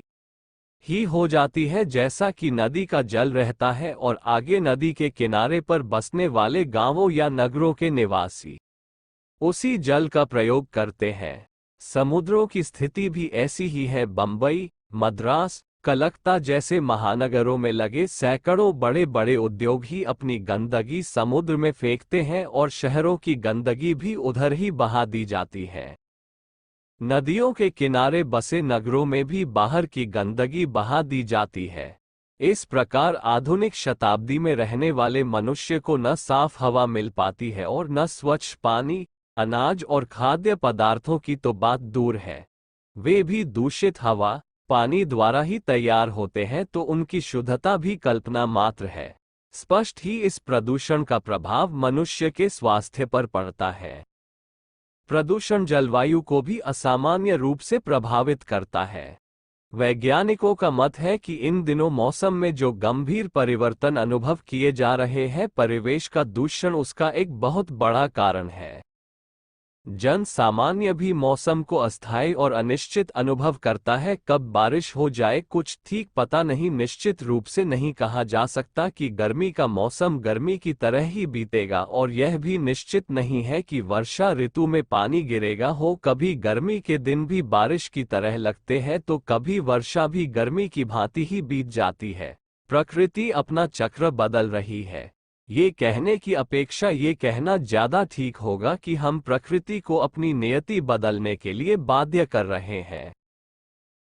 ही हो जाती है जैसा कि नदी का जल रहता है और आगे नदी के किनारे पर बसने वाले गांवों या नगरों के निवासी उसी जल का प्रयोग करते हैं। समुद्रों की स्थिति भी ऐसी ही है। बंबई, मद्रास, कलकत्ता जैसे महानगरों में लगे सैकड़ों बड़े बड़े उद्योग ही अपनी गंदगी समुद्र में फेंकते हैं और शहरों की गंदगी भी उधर ही बहा दी जाती है। नदियों के किनारे बसे नगरों में भी बाहर की गंदगी बहा दी जाती है। इस प्रकार आधुनिक शताब्दी में रहने वाले मनुष्य को न साफ हवा मिल पाती है और न स्वच्छ पानी, अनाज और खाद्य पदार्थों की तो बात दूर है, वे भी दूषित हवा, पानी द्वारा ही तैयार होते हैं, तो उनकी शुद्धता भी कल्पना मात्र है। स्पष्ट ही इस प्रदूषण का प्रभाव मनुष्य के स्वास्थ्य पर पड़ता है। प्रदूषण जलवायु को भी असामान्य रूप से प्रभावित करता है। वैज्ञानिकों का मत है कि इन दिनों मौसम में जो गंभीर परिवर्तन अनुभव किए जा रहे हैं, परिवेश का दूषण उसका एक बहुत बड़ा कारण है। जन सामान्य भी मौसम को अस्थायी और अनिश्चित अनुभव करता है। कब बारिश हो जाए कुछ ठीक पता नहीं। निश्चित रूप से नहीं कहा जा सकता कि गर्मी का मौसम गर्मी की तरह ही बीतेगा और यह भी निश्चित नहीं है कि वर्षा ऋतु में पानी गिरेगा हो। कभी गर्मी के दिन भी बारिश की तरह लगते हैं तो कभी वर्षा भी गर्मी की भांति ही बीत जाती है। प्रकृति अपना चक्र बदल रही है। ये कहने की अपेक्षा ये कहना ज्यादा ठीक होगा कि हम प्रकृति को अपनी नियति बदलने के लिए बाध्य कर रहे हैं।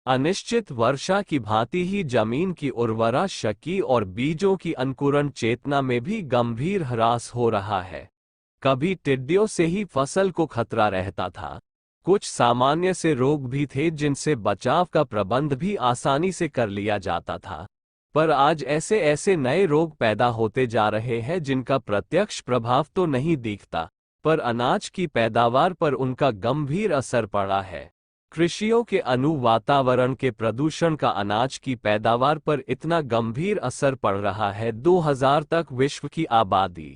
अनिश्चित वर्षा की भांति ही जमीन की उर्वरा शक्ति और बीजों की अंकुरण चेतना में भी गंभीर ह्रास हो रहा है। कभी टिड्डियों से ही फसल को खतरा रहता था, कुछ सामान्य से रोग भी थे जिनसे बचाव का प्रबंध भी आसानी से कर लिया जाता था, पर आज ऐसे ऐसे नए रोग पैदा होते जा रहे हैं जिनका प्रत्यक्ष प्रभाव तो नहीं दिखता, पर अनाज की पैदावार पर उनका गंभीर असर पड़ा है। कृषियों के वातावरण के प्रदूषण का अनाज की पैदावार पर इतना गंभीर असर पड़ रहा है, 2000 तक विश्व की आबादी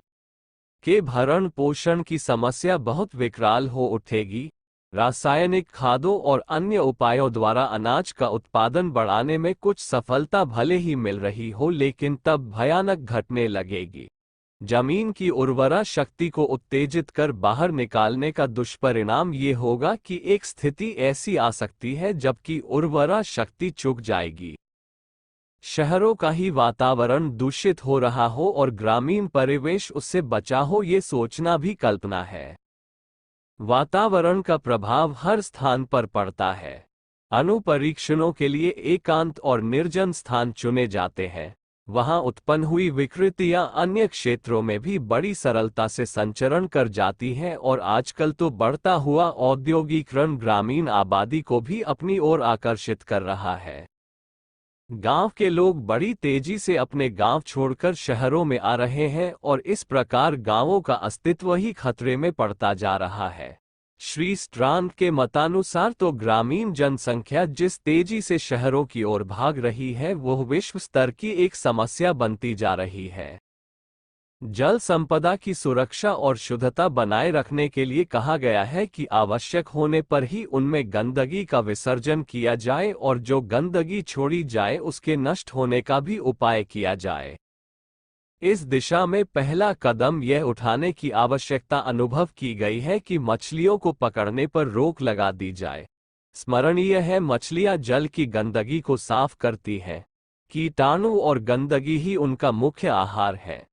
के भरण पोषण की समस्या बहुत विकराल हो उठेगी। रासायनिक खादों और अन्य उपायों द्वारा अनाज का उत्पादन बढ़ाने में कुछ सफलता भले ही मिल रही हो, लेकिन तब भयानक घटने लगेगी। जमीन की उर्वरा शक्ति को उत्तेजित कर बाहर निकालने का दुष्परिणाम ये होगा कि एक स्थिति ऐसी आ सकती है जबकि उर्वरा शक्ति चुक जाएगी। शहरों का ही वातावरण दूषित हो रहा हो और ग्रामीण परिवेश उससे बचा हो, ये सोचना भी कल्पना है। वातावरण का प्रभाव हर स्थान पर पड़ता है। अणुपरीक्षणों के लिए एकांत और निर्जन स्थान चुने जाते हैं। वहां उत्पन्न हुई विकृतियां अन्य क्षेत्रों में भी बड़ी सरलता से संचरण कर जाती हैं और आजकल तो बढ़ता हुआ औद्योगिकरण ग्रामीण आबादी को भी अपनी ओर आकर्षित कर रहा है। गांव के लोग बड़ी तेजी से अपने गांव छोड़कर शहरों में आ रहे हैं और इस प्रकार गांवों का अस्तित्व ही खतरे में पड़ता जा रहा है। श्री स्ट्रांड के मतानुसार तो ग्रामीण जनसंख्या जिस तेजी से शहरों की ओर भाग रही है वह विश्व स्तर की एक समस्या बनती जा रही है। जल संपदा की सुरक्षा और शुद्धता बनाए रखने के लिए कहा गया है कि आवश्यक होने पर ही उनमें गंदगी का विसर्जन किया जाए और जो गंदगी छोड़ी जाए उसके नष्ट होने का भी उपाय किया जाए। इस दिशा में पहला कदम यह उठाने की आवश्यकता अनुभव की गई है कि मछलियों को पकड़ने पर रोक लगा दी जाए। स्मरणीय है, मछलियां जल की गंदगी को साफ करती हैं। कीटाणु और गंदगी ही उनका मुख्य आहार है।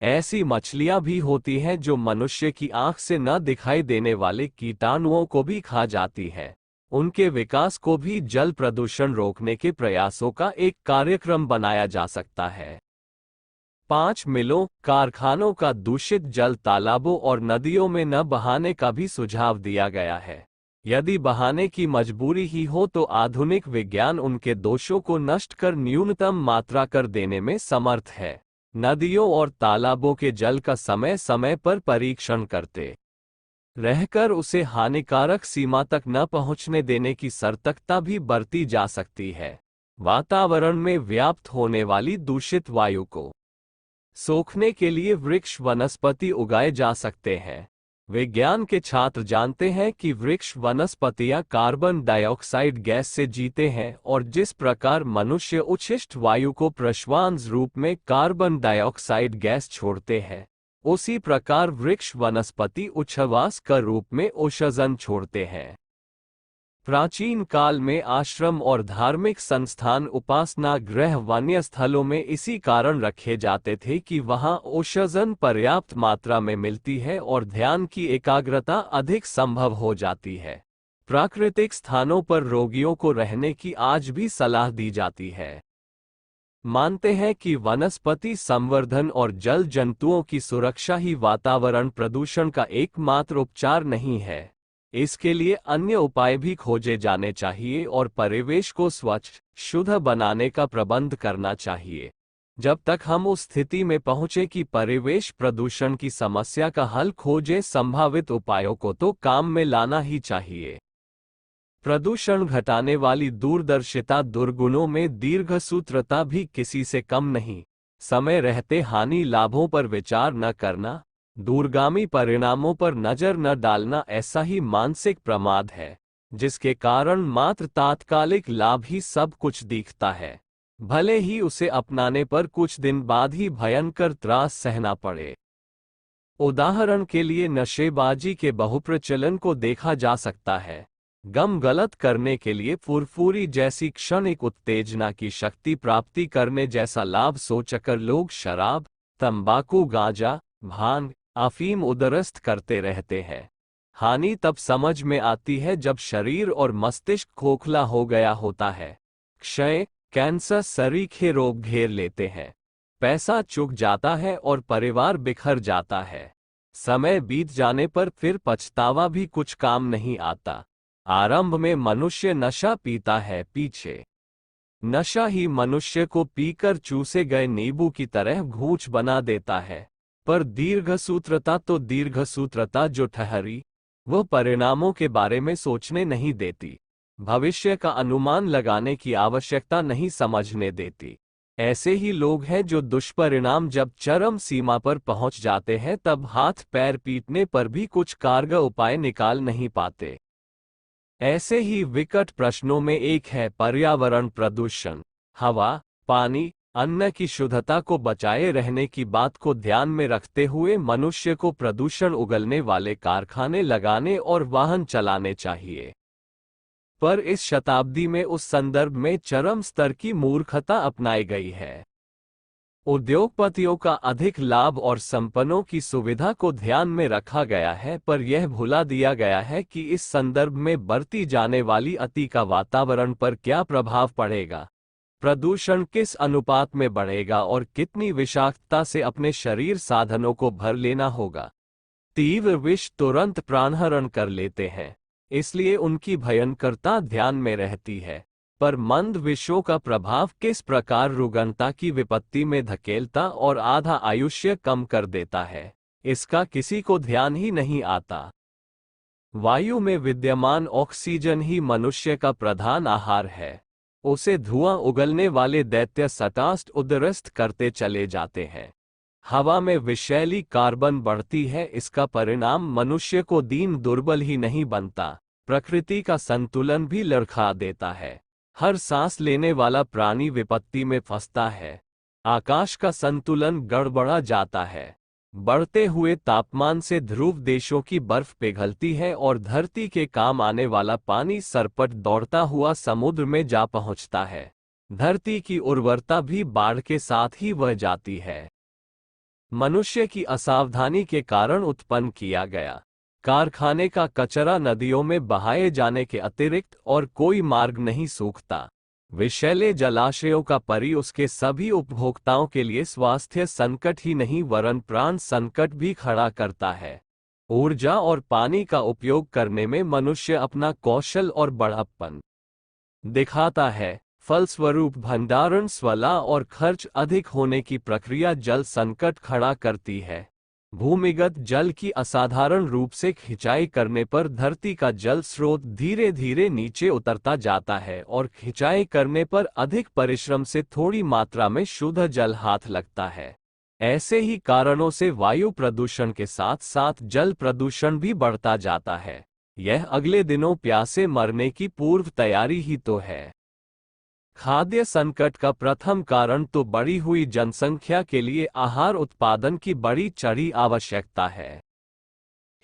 ऐसी मछलियां भी होती हैं जो मनुष्य की आंख से न दिखाई देने वाले कीटाणुओं को भी खा जाती हैं। उनके विकास को भी जल प्रदूषण रोकने के प्रयासों का एक कार्यक्रम बनाया जा सकता है। 5 मिलों, कारखानों का दूषित जल तालाबों और नदियों में न बहाने का भी सुझाव दिया गया है। यदि बहाने की मजबूरी ही हो तो आधुनिक विज्ञान उनके दोषों को नष्ट कर न्यूनतम मात्रा कर देने में समर्थ है। नदियों और तालाबों के जल का समय समय पर परीक्षण करते रहकर उसे हानिकारक सीमा तक न पहुंचने देने की सतर्कता भी बरती जा सकती है। वातावरण में व्याप्त होने वाली दूषित वायु को सोखने के लिए वृक्ष वनस्पति उगाए जा सकते हैं। विज्ञान के छात्र जानते हैं कि वृक्ष वनस्पतियां कार्बन डाइऑक्साइड गैस से जीते हैं और जिस प्रकार मनुष्य उच्छिष्ट वायु को प्रश्वास रूप में कार्बन डाइऑक्साइड गैस छोड़ते हैं, उसी प्रकार वृक्ष वनस्पति उच्छ्वास का रूप में ओषजन छोड़ते हैं। प्राचीन काल में आश्रम और धार्मिक संस्थान उपासना गृह वन्य स्थलों में इसी कारण रखे जाते थे कि वहां ओषजन पर्याप्त मात्रा में मिलती है और ध्यान की एकाग्रता अधिक संभव हो जाती है। प्राकृतिक स्थानों पर रोगियों को रहने की आज भी सलाह दी जाती है। मानते हैं कि वनस्पति संवर्धन और जल जंतुओं की सुरक्षा ही वातावरण प्रदूषण का एकमात्र उपचार नहीं है। इसके लिए अन्य उपाय भी खोजे जाने चाहिए और परिवेश को स्वच्छ, शुद्ध बनाने का प्रबंध करना चाहिए। जब तक हम उस स्थिति में पहुंचे कि परिवेश प्रदूषण की समस्या का हल खोजे, संभावित उपायों को तो काम में लाना ही चाहिए। प्रदूषण घटाने वाली दूरदर्शिता दुर्गुणों में दीर्घसूत्रता भी किसी से कम नहीं। समय रहते हानि लाभों पर विचार न करना, दूरगामी परिणामों पर नजर न डालना ऐसा ही मानसिक प्रमाद है, जिसके कारण मात्र तात्कालिक लाभ ही सब कुछ दिखता है, भले ही उसे अपनाने पर कुछ दिन बाद ही भयंकर त्रास सहना पड़े। उदाहरण के लिए नशेबाजी के बहुप्रचलन को देखा जा सकता है। गम गलत करने के लिए फुरफुरी जैसी क्षणिक उत्तेजना की शक्ति प्राप्ति करने जैसा लाभ सोचकर लोग शराब, तंबाकू, गांजा, भांग, अफीम उदरस्त करते रहते हैं। हानि तब समझ में आती है जब शरीर और मस्तिष्क खोखला हो गया होता है। क्षय, कैंसर सरीखे रोग घेर लेते हैं। पैसा चुक जाता है और परिवार बिखर जाता है। समय बीत जाने पर फिर पछतावा भी कुछ काम नहीं आता। आरंभ में मनुष्य नशा पीता है, पीछे नशा ही मनुष्य को पीकर चूसे गए नींबू की तरह घूंच बना देता है। पर दीर्घसूत्रता तो दीर्घसूत्रता जो ठहरी, वह परिणामों के बारे में सोचने नहीं देती, भविष्य का अनुमान लगाने की आवश्यकता नहीं समझने देती। ऐसे ही लोग हैं जो दुष्परिणाम जब चरम सीमा पर पहुंच जाते हैं तब हाथ पैर पीटने पर भी कुछ कारगर उपाय निकाल नहीं पाते। ऐसे ही विकट प्रश्नों में एक है पर्यावरण प्रदूषण। हवा, पानी, अन्न की शुद्धता को बचाए रहने की बात को ध्यान में रखते हुए मनुष्य को प्रदूषण उगलने वाले कारखाने लगाने और वाहन चलाने चाहिए। पर इस शताब्दी में उस संदर्भ में चरम स्तर की मूर्खता अपनाई गई है। उद्योगपतियों का अधिक लाभ और संपन्नों की सुविधा को ध्यान में रखा गया है, पर यह भुला दिया गया है कि इस संदर्भ में बरती जाने वाली अति का वातावरण पर क्या प्रभाव पड़ेगा, प्रदूषण किस अनुपात में बढ़ेगा और कितनी विषाक्तता से अपने शरीर साधनों को भर लेना होगा। तीव्र विष तुरंत प्राणहरण कर लेते हैं, इसलिए उनकी भयंकरता ध्यान में रहती है, पर मंद विषयों का प्रभाव किस प्रकार रुग्णता की विपत्ति में धकेलता और आधा आयुष्य कम कर देता है, इसका किसी को ध्यान ही नहीं आता। वायु में विद्यमान ऑक्सीजन ही मनुष्य का प्रधान आहार है, उसे धुआं उगलने वाले दैत्य सटास्ट उद्रस्त करते चले जाते हैं। हवा में विषैली कार्बन बढ़ती है, इसका परिणाम मनुष्य को दीन दुर्बल ही नहीं बनता, प्रकृति का संतुलन भी लड़खड़ा देता है। हर सांस लेने वाला प्राणी विपत्ति में फंसता है, आकाश का संतुलन गड़बड़ा जाता है। बढ़ते हुए तापमान से ध्रुव देशों की बर्फ पिघलती है और धरती के काम आने वाला पानी सरपट दौड़ता हुआ समुद्र में जा पहुंचता है। धरती की उर्वरता भी बाढ़ के साथ ही बह जाती है। मनुष्य की असावधानी के कारण उत्पन्न किया गया कारखाने का कचरा नदियों में बहाए जाने के अतिरिक्त और कोई मार्ग नहीं सूखता। विषैले जलाशयों का परी उसके सभी उपभोक्ताओं के लिए स्वास्थ्य संकट ही नहीं वरन प्राण संकट भी खड़ा करता है। ऊर्जा और पानी का उपयोग करने में मनुष्य अपना कौशल और बढ़प्पन दिखाता है, फलस्वरूप भंडारण स्वला और खर्च अधिक होने की प्रक्रिया जल संकट खड़ा करती है। भूमिगत जल की असाधारण रूप से खिंचाई करने पर धरती का जल स्रोत धीरे धीरे नीचे उतरता जाता है और खिंचाई करने पर अधिक परिश्रम से थोड़ी मात्रा में शुद्ध जल हाथ लगता है। ऐसे ही कारणों से वायु प्रदूषण के साथ साथ जल प्रदूषण भी बढ़ता जाता है। यह अगले दिनों प्यासे मरने की पूर्व तैयारी ही तो है। खाद्य संकट का प्रथम कारण तो बढ़ी हुई जनसंख्या के लिए आहार उत्पादन की बड़ी चढ़ी आवश्यकता है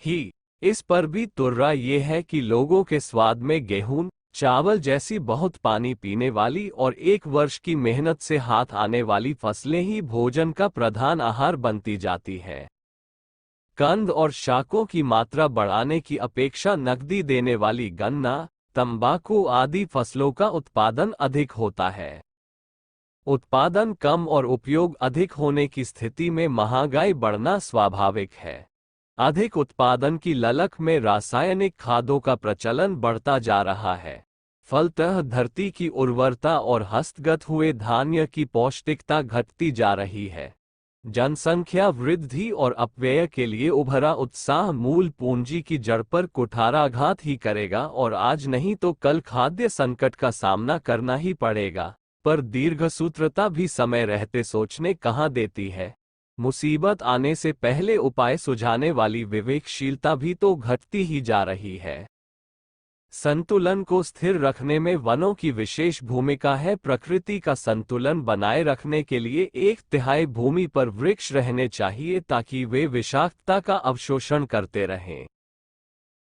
ही। इस पर भी तुर्रा ये है कि लोगों के स्वाद में गेहूं, चावल जैसी बहुत पानी पीने वाली और एक वर्ष की मेहनत से हाथ आने वाली फसलें ही भोजन का प्रधान आहार बनती जाती है। कंद और शाकों की मात्रा बढ़ाने की अपेक्षा नकदी देने वाली गन्ना, तंबाकू आदि फसलों का उत्पादन अधिक होता है। उत्पादन कम और उपयोग अधिक होने की स्थिति में महंगाई बढ़ना स्वाभाविक है। अधिक उत्पादन की ललक में रासायनिक खादों का प्रचलन बढ़ता जा रहा है। फलतः धरती की उर्वरता और हस्तगत हुए धान्य की पौष्टिकता घटती जा रही है। जनसंख्या वृद्धि और अपव्यय के लिए उभरा उत्साह मूल पूंजी की जड़ पर कुठाराघात ही करेगा और आज नहीं तो कल खाद्य संकट का सामना करना ही पड़ेगा। पर दीर्घसूत्रता भी समय रहते सोचने कहाँ देती है। मुसीबत आने से पहले उपाय सुझाने वाली विवेकशीलता भी तो घटती ही जा रही है। संतुलन को स्थिर रखने में वनों की विशेष भूमिका है। प्रकृति का संतुलन बनाए रखने के लिए 1/3 भूमि पर वृक्ष रहने चाहिए ताकि वे विषाक्तता का अवशोषण करते रहें।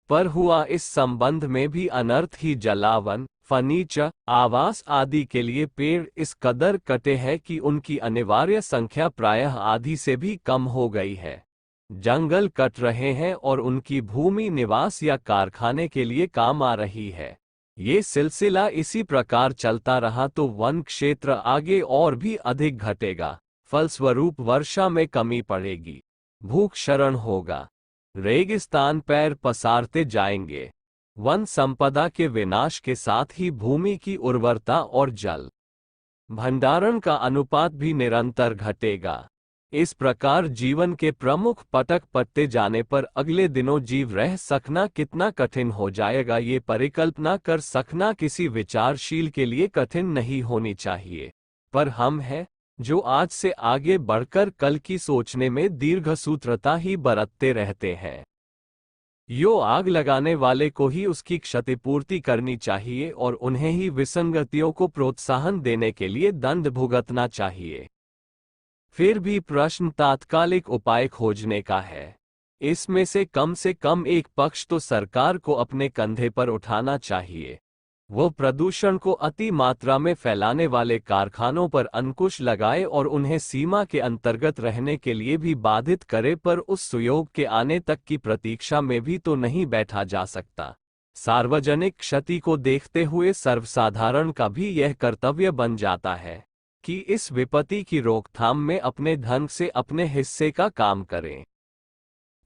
पर हुआ इस संबंध में भी अनर्थ ही। जलावन, फर्नीचर, आवास आदि के लिए पेड़ इस कदर कटे हैं कि उनकी अनिवार्य संख्या प्रायः आधी से भी कम हो गई है। जंगल कट रहे हैं और उनकी भूमि निवास या कारखाने के लिए काम आ रही है। ये सिलसिला इसी प्रकार चलता रहा तो वन क्षेत्र आगे और भी अधिक घटेगा। फलस्वरूप वर्षा में कमी पड़ेगी, भूक्षरण होगा, रेगिस्तान पैर पसारते जाएंगे। वन संपदा के विनाश के साथ ही भूमि की उर्वरता और जल भंडारण का अनुपात भी निरंतर घटेगा। इस प्रकार जीवन के प्रमुख पटक पड़ते जाने पर अगले दिनों जीव रह सकना कितना कठिन हो जाएगा, ये परिकल्पना कर सकना किसी विचारशील के लिए कठिन नहीं होनी चाहिए। पर हम हैं जो आज से आगे बढ़कर कल की सोचने में दीर्घसूत्रता ही बरतते रहते हैं। यो आग लगाने वाले को ही उसकी क्षतिपूर्ति करनी चाहिए और उन्हें ही विसंगतियों को प्रोत्साहन देने के लिए दंड भुगतना चाहिए। फिर भी प्रश्न तात्कालिक उपाय खोजने का है। इसमें से कम एक पक्ष तो सरकार को अपने कंधे पर उठाना चाहिए। वो प्रदूषण को अति मात्रा में फैलाने वाले कारखानों पर अंकुश लगाए और उन्हें सीमा के अंतर्गत रहने के लिए भी बाधित करे, पर उस सुयोग के आने तक की प्रतीक्षा में भी तो नहीं बैठा जा सकता। सार्वजनिक क्षति को देखते हुए सर्वसाधारण का भी यह कर्तव्य बन जाता है कि इस विपत्ति की रोकथाम में अपने ढंग से अपने हिस्से का काम करें।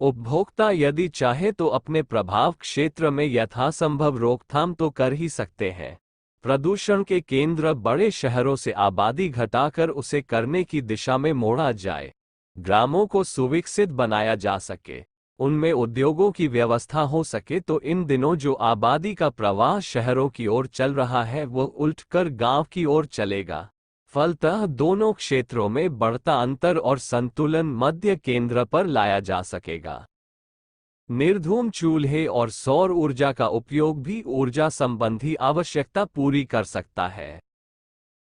उपभोक्ता यदि चाहे तो अपने प्रभाव क्षेत्र में यथासंभव रोकथाम तो कर ही सकते हैं। प्रदूषण के केंद्र बड़े शहरों से आबादी घटाकर उसे करने की दिशा में मोड़ा जाए। ग्रामों को सुविकसित बनाया जा सके, उनमें उद्योगों की व्यवस्था हो सके, तो इन दिनों जो आबादी का प्रवाह शहरों की ओर चल रहा है वो उलटकर गांव की ओर चलेगा। फलतः दोनों क्षेत्रों में बढ़ता अंतर और संतुलन मध्य केंद्र पर लाया जा सकेगा। निर्धूम चूल्हे और सौर ऊर्जा का उपयोग भी ऊर्जा संबंधी आवश्यकता पूरी कर सकता है।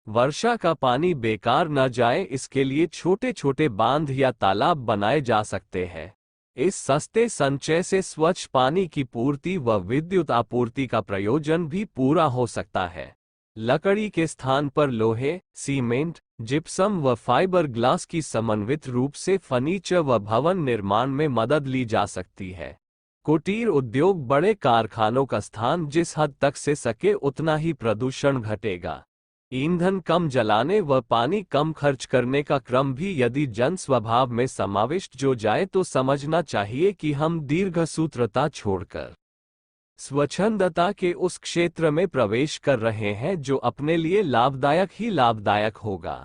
वर्षा का पानी बेकार न जाए, इसके लिए छोटे छोटे बांध या तालाब बनाए जा सकते हैं। इस सस्ते संचय से स्वच्छ पानी की पूर्ति व विद्युत आपूर्ति का प्रयोजन भी पूरा हो सकता है। लकड़ी के स्थान पर लोहे, सीमेंट, जिप्सम व फाइबर ग्लास की समन्वित रूप से फर्नीचर व भवन निर्माण में मदद ली जा सकती है। कुटीर उद्योग बड़े कारखानों का स्थान जिस हद तक से सके उतना ही प्रदूषण घटेगा। ईंधन कम जलाने व पानी कम खर्च करने का क्रम भी यदि जन स्वभाव में समाविष्ट जो जाए तो समझना चाहिए कि हम दीर्घसूत्रता छोड़कर स्वच्छंदता के उस क्षेत्र में प्रवेश कर रहे हैं जो अपने लिए लाभदायक ही लाभदायक होगा।